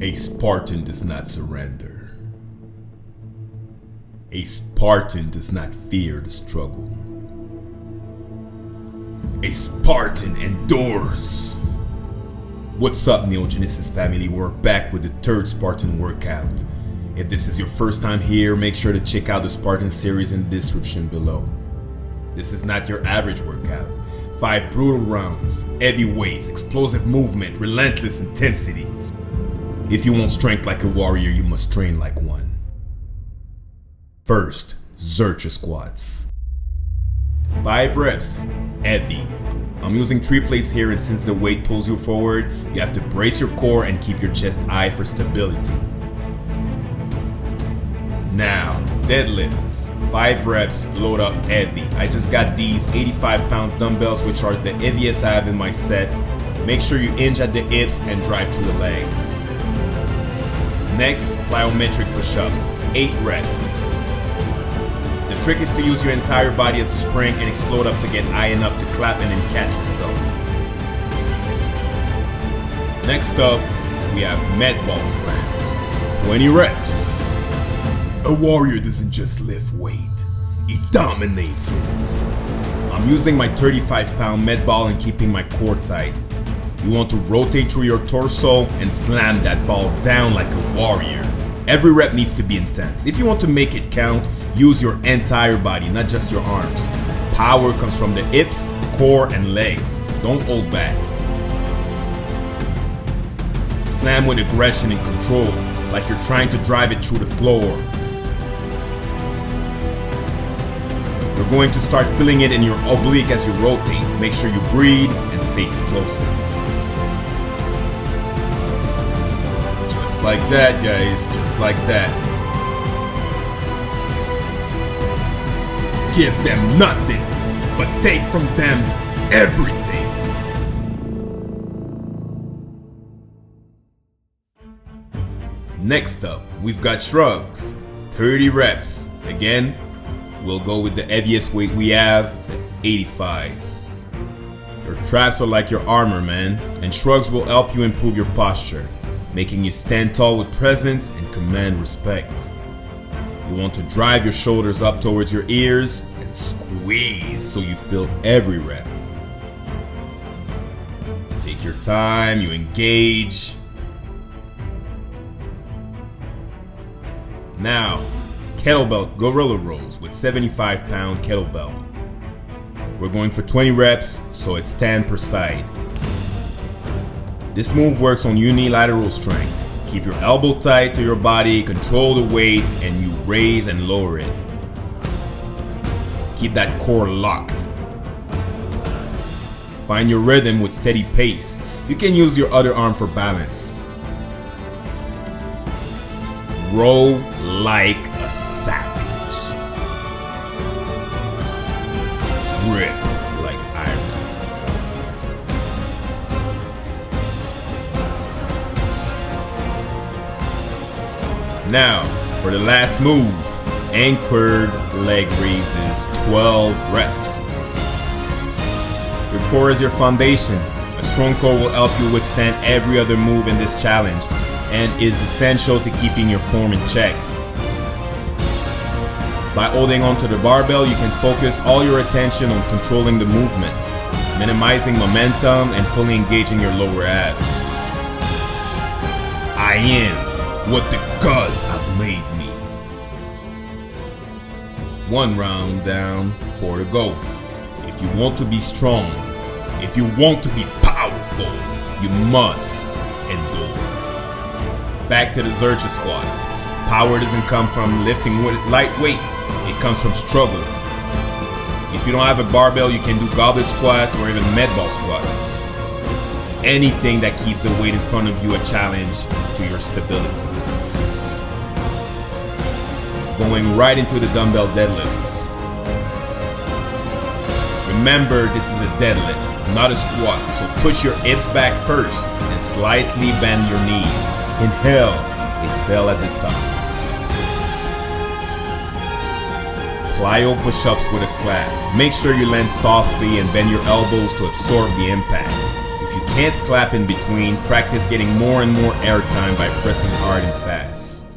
A Spartan does not surrender. A Spartan does not fear the struggle. A Spartan endures. What's up, Neogenesis family? We're back with the third Spartan workout. If this is your first time here, make sure to check out the Spartan series in the description below. This is not your average workout. 5 brutal rounds, heavy weights, explosive movement, relentless intensity. If you want strength like a warrior, you must train like one. First, Zercher Squats. 5 reps, heavy. I'm using 3 plates here, and since the weight pulls you forward, you have to brace your core and keep your chest high for stability. Now, deadlifts. 5 reps, load up heavy. I just got these 85 pounds dumbbells, which are the heaviest I have in my set. Make sure you hinge at the hips and drive through the legs. Next, Plyometric Push-Ups. 8 reps. The trick is to use your entire body as a spring and explode up to get high enough to clap and then catch yourself. Next up, we have med ball slams. 20 reps. A warrior doesn't just lift weight, he dominates it. I'm using my 35-pound med ball and keeping my core tight. You want to rotate through your torso and slam that ball down like a warrior. Every rep needs to be intense. If you want to make it count, use your entire body, not just your arms. Power comes from the hips, core, and legs. Don't hold back. Slam with aggression and control, like you're trying to drive it through the floor. You're going to start feeling it in your oblique as you rotate. Make sure you breathe and stay explosive. Just like that, guys, just like that. Give them nothing, but take from them everything. Next up, we've got shrugs. 30 reps. Again, we'll go with the heaviest weight we have, the 85s. Your traps are like your armor, man, and shrugs will help you improve your posture, making you stand tall with presence and command respect. You want to drive your shoulders up towards your ears and squeeze so you feel every rep. Take your time, you engage. Now, Kettlebell Gorilla Rows with 75-pound kettlebell. We're going for 20 reps, so it's 10 per side. This move works on unilateral strength. Keep your elbow tight to your body, control the weight, and you raise and lower it. Keep that core locked. Find your rhythm with steady pace. You can use your other arm for balance. Row like a savage. Grip like iron. Now, for the last move, anchored leg raises, 12 reps. Your core is your foundation. A strong core will help you withstand every other move in this challenge and is essential to keeping your form in check. By holding onto the barbell, you can focus all your attention on controlling the movement, minimizing momentum, and fully engaging your lower abs. I am what the gods have made me. 1 round down, 4 to go. If you want to be strong, if you want to be powerful, you must endure. Back to the Zercher Squats. Power doesn't come from lifting with light weight, it comes from struggle. If you don't have a barbell, you can do goblet squats or even med ball squats. Anything that keeps the weight in front of you a challenge to your stability. Going right into the dumbbell deadlifts. Remember, this is a deadlift, not a squat, so push your hips back first and slightly bend your knees. Inhale, exhale at the top. Plyo push-ups with a clap. Make sure you land softly and bend your elbows to absorb the impact. If you you can't clap in between, practice getting more and more airtime by pressing hard and fast.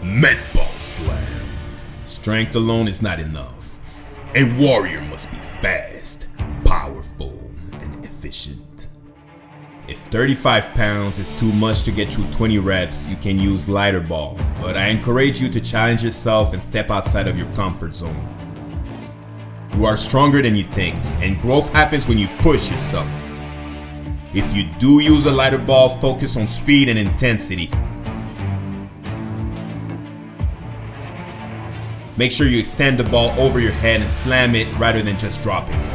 Med ball slams. Strength alone is not enough. A warrior must be fast, powerful, and efficient. If 35 pounds is too much to get through 20 reps, you can use lighter ball, but I encourage you to challenge yourself and step outside of your comfort zone. You are stronger than you think, and growth happens when you push yourself. If you do use a lighter ball, focus on speed and intensity. Make sure you extend the ball over your head and slam it rather than just dropping it.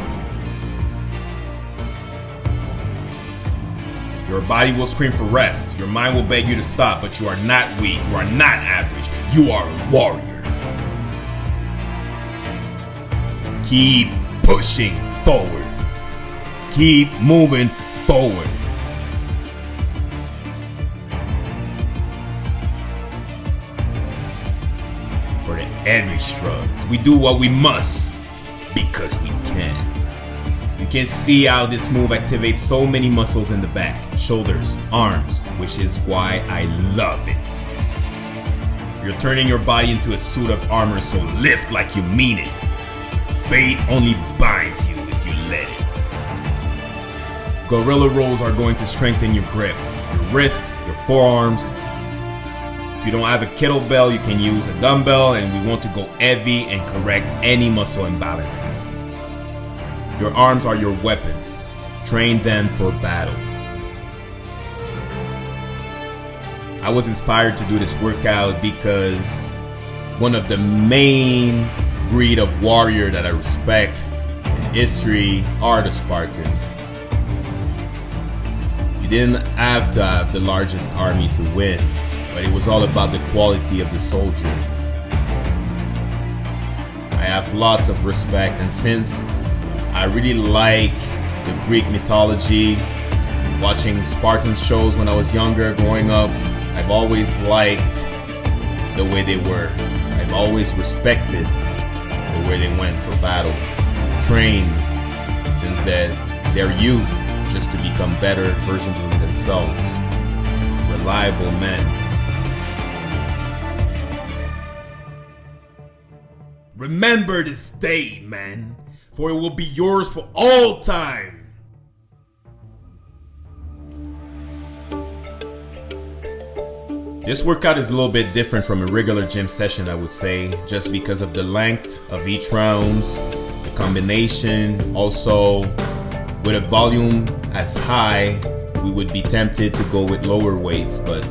Your body will scream for rest, your mind will beg you to stop, but you are not weak, you are not average, you are a warrior. Keep pushing forward. Keep moving forward. For the every Shrugs, we do what we must because we can. You can see how this move activates so many muscles in the back, shoulders, arms, which is why I love it. You're turning your body into a suit of armor, so lift like you mean it. Fate only binds you if you let it. Gorilla Rows are going to strengthen your grip, your wrist, your forearms. If you don't have a kettlebell, you can use a dumbbell, and we want to go heavy and correct any muscle imbalances. Your arms are your weapons. Train them for battle. I was inspired to do this workout because one of the main breed of warrior that I respect in history are the Spartans. You didn't have to have the largest army to win, but it was all about the quality of the soldier. I have lots of respect, and since I really like the Greek mythology, watching Spartans shows when I was younger, growing up, I've always liked the way they were. I've always respected the way they went for battle, trained since their youth just to become better versions of themselves, reliable men. Remember this day, man, for it will be yours for all time. This workout is a little bit different from a regular gym session, I would say, just because of the length of each rounds, the combination. Also, with a volume as high, we would be tempted to go with lower weights, but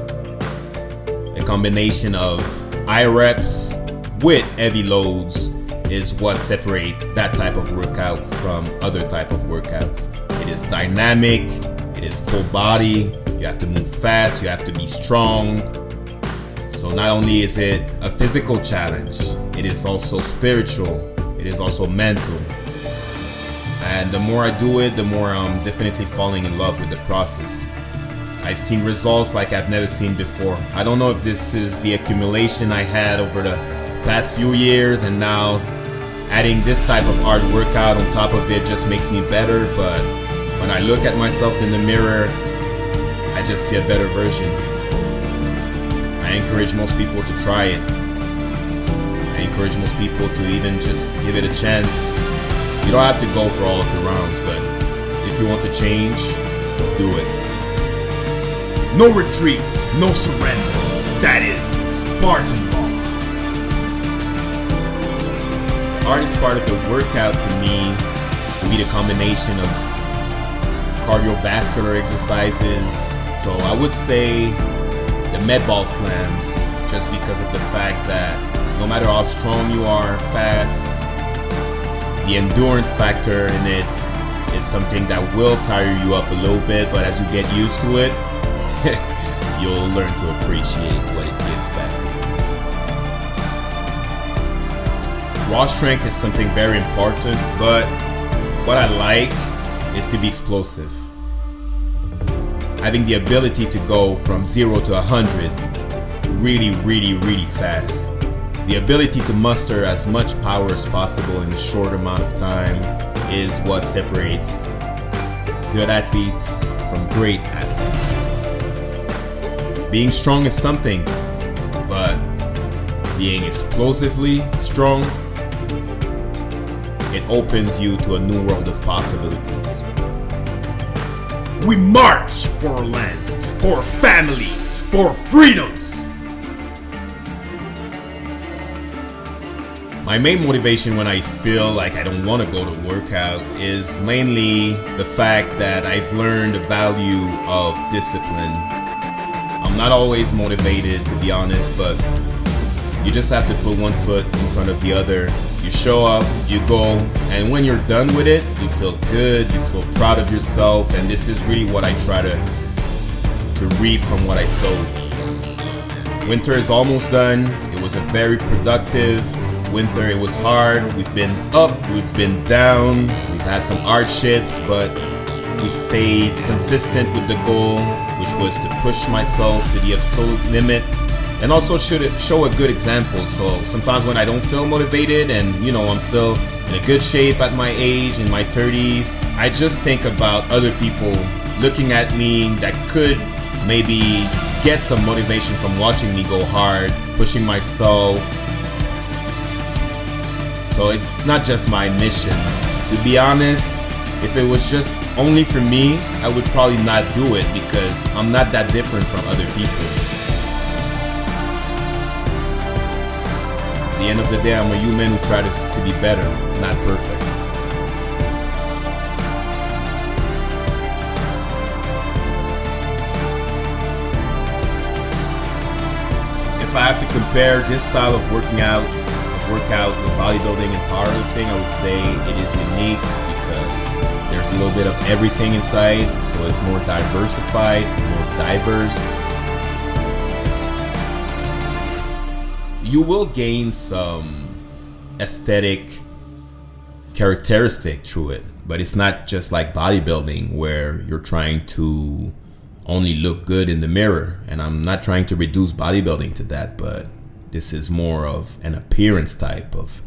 a combination of high reps with heavy loads is what separates that type of workout from other type of workouts. It is dynamic, it is full body, you have to move fast, you have to be strong. So not only is it a physical challenge, it is also spiritual, it is also mental. And the more I do it, the more I'm definitely falling in love with the process. I've seen results like I've never seen before. I don't know if this is the accumulation I had over the past few years, and now adding this type of hard workout on top of it just makes me better, but when I look at myself in the mirror, I just see a better version. I encourage most people to try it. I encourage most people to even just give it a chance. You don't have to go for all of the rounds, but if you want to change, do it. No retreat, no surrender. That is Spartan law. The hardest part of the workout for me will be the combination of cardiovascular exercises. So I would say the med ball slams, just because of the fact that no matter how strong you are, fast, the endurance factor in it is something that will tire you up a little bit, but as you get used to it, you'll learn to appreciate what it gives back to you. Raw strength is something very important, but what I like is to be explosive. Having the ability to go from 0 to 100 really, really, really fast. The ability to muster as much power as possible in a short amount of time. is what separates good athletes from great athletes. Being strong is something, but being explosively strong, it opens you to a new world of possibilities. We march for our lands, for our families, for our freedoms. My main motivation when I feel like I don't want to go to workout is mainly the fact that I've learned the value of discipline. I'm not always motivated, to be honest, but you just have to put one foot in front of the other. You show up, you go, and when you're done with it, you feel good, you feel proud of yourself, and this is really what I try to reap from what I sowed. Winter is almost done. It was a very productive winter. It was hard. We've been up, we've been down, we've had some hardships, but we stayed consistent with the goal, which was to push myself to the absolute limit and also show a good example. So sometimes when I don't feel motivated and I'm still in a good shape at my age, in my 30s, I just think about other people looking at me that could maybe get some motivation from watching me go hard, pushing myself. So it's not just my mission. To be honest, if it was just only for me, I would probably not do it because I'm not that different from other people. At the end of the day, I'm a human who tries to be better, not perfect. If I have to compare this style of workout with bodybuilding and powerlifting, I would say it is unique because there's a little bit of everything inside, so it's more diversified, more diverse. You will gain some aesthetic characteristic through it, but it's not just like bodybuilding where you're trying to only look good in the mirror. And I'm not trying to reduce bodybuilding to that, but this is more of an appearance type of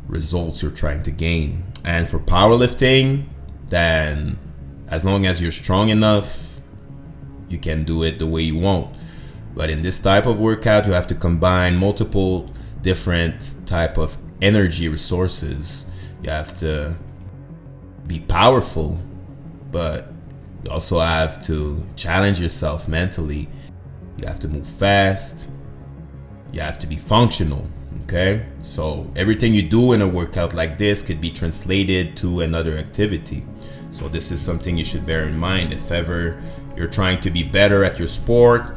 results you're trying to gain. And for powerlifting, then as long as you're strong enough, you can do it the way you want. But in this type of workout, you have to combine multiple different type of energy resources. You have to be powerful, but you also have to challenge yourself mentally. You have to move fast. You have to be functional, okay? So everything you do in a workout like this could be translated to another activity. So this is something you should bear in mind if ever you're trying to be better at your sport.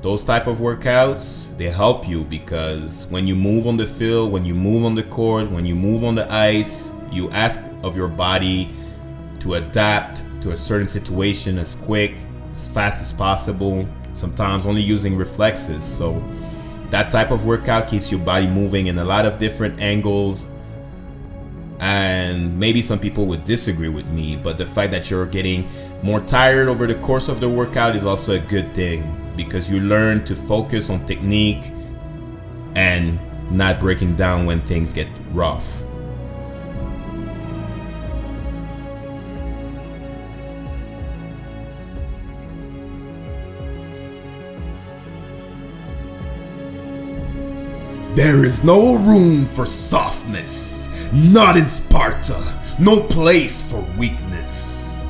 Those type of workouts, they help you because when you move on the field, when you move on the court, when you move on the ice, you ask of your body to adapt to a certain situation as quick, as fast as possible, sometimes only using reflexes. So that type of workout keeps your body moving in a lot of different angles. And maybe some people would disagree with me, but the fact that you're getting more tired over the course of the workout is also a good thing because you learn to focus on technique and not breaking down when things get rough. There is no room for softness, not in Sparta, no place for weakness.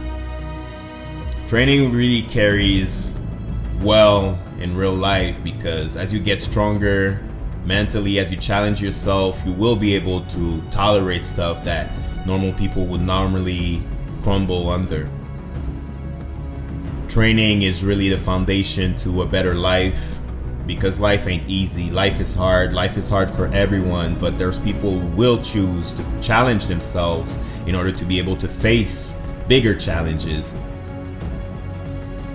Training really carries well in real life because as you get stronger mentally, as you challenge yourself, you will be able to tolerate stuff that normal people would normally crumble under. Training is really the foundation to a better life. Because life ain't easy, life is hard for everyone, but there's people who will choose to challenge themselves in order to be able to face bigger challenges.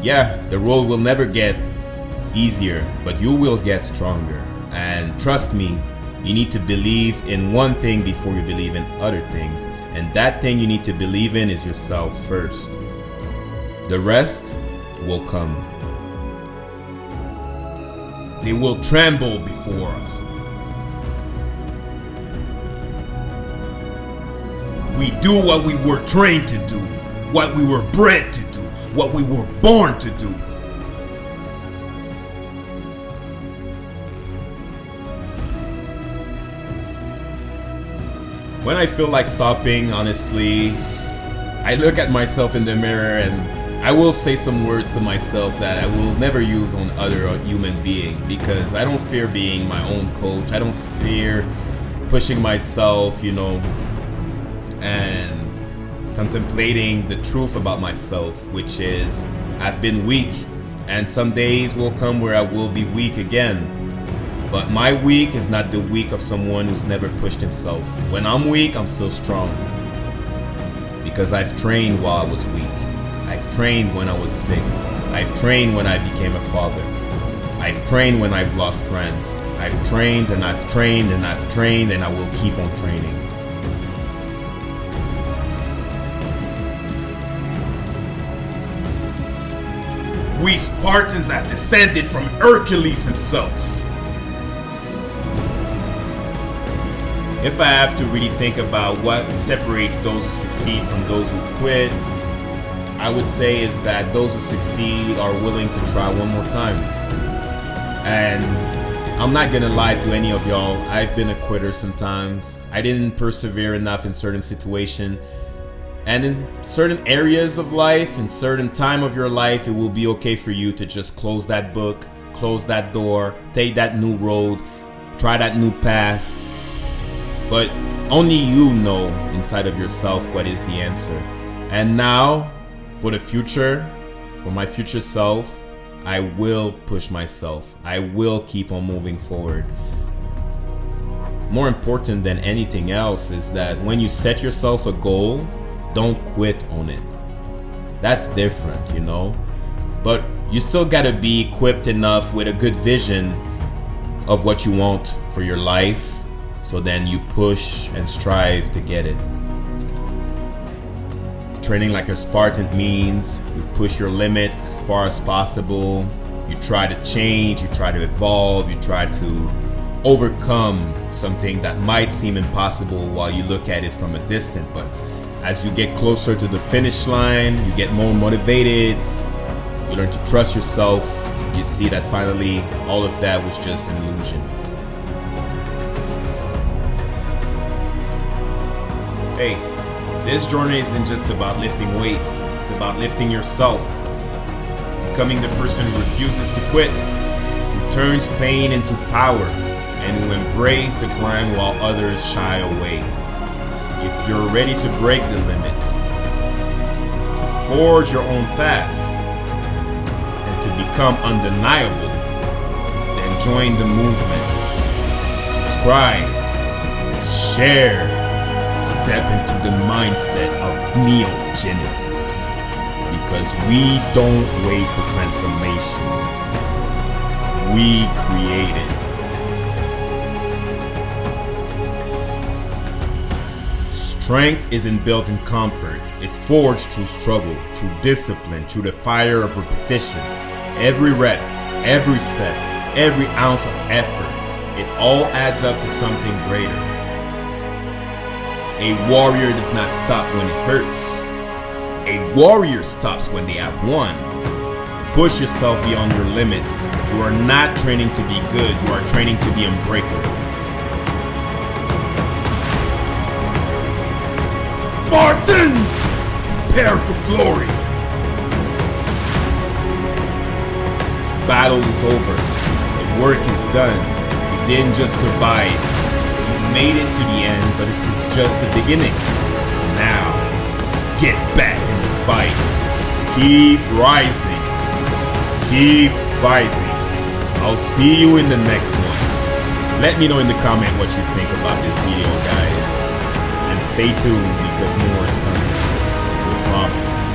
Yeah, the road will never get easier, but you will get stronger. And trust me, you need to believe in one thing before you believe in other things. And that thing you need to believe in is yourself first. The rest will come. They will tremble before us. We do what we were trained to do, what we were bred to do, what we were born to do. When I feel like stopping, honestly, I look at myself in the mirror and I will say some words to myself that I will never use on other human being, because I don't fear being my own coach. I don't fear pushing myself, and contemplating the truth about myself, which is I've been weak, and some days will come where I will be weak again. But my weak is not the weak of someone who's never pushed himself. When I'm weak, I'm still strong. Because I've trained while I was weak. I've trained when I was sick. I've trained when I became a father. I've trained when I've lost friends. I've trained and I've trained and I've trained, and I will keep on training. We Spartans have descended from Hercules himself. If I have to really think about what separates those who succeed from those who quit, I would say is that those who succeed are willing to try one more time. And I'm not gonna lie to any of y'all, I've been a quitter sometimes. I didn't persevere enough in certain situations. And in certain areas of life, in certain time of your life, it will be okay for you to just close that book, close that door, take that new road, try that new path. But only you know inside of yourself what is the answer. And now, for the future, for my future self, I will push myself. I will keep on moving forward. More important than anything else is that when you set yourself a goal, don't quit on it. That's different, But you still gotta be equipped enough with a good vision of what you want for your life. So then you push and strive to get it. Training like a Spartan means you push your limit as far as possible. You try to change, you try to evolve, you try to overcome something that might seem impossible while you look at it from a distance. But as you get closer to the finish line, you get more motivated, you learn to trust yourself, you see that finally all of that was just an illusion. Hey, this journey isn't just about lifting weights, it's about lifting yourself. Becoming the person who refuses to quit, who turns pain into power, and who embraces the grind while others shy away. If you're ready to break the limits, to forge your own path, and to become undeniable, then join the movement. Subscribe, share, step into the mindset of neogenesis, because we don't wait for transformation, we create it. Strength isn't built in comfort, it's forged through struggle, through discipline, through the fire of repetition. Every rep, every set, every ounce of effort, it all adds up to something greater. A warrior does not stop when it hurts. A warrior stops when they have won. Push yourself beyond your limits. You are not training to be good, you are training to be unbreakable. Spartans! Prepare for glory! Battle is over. The work is done. You didn't just survive. Made it to the end, but this is just the beginning. Now, get back in the fight. Keep rising. Keep fighting. I'll see you in the next one. Let me know in the comment what you think about this video, guys. And stay tuned because more is coming. We promise.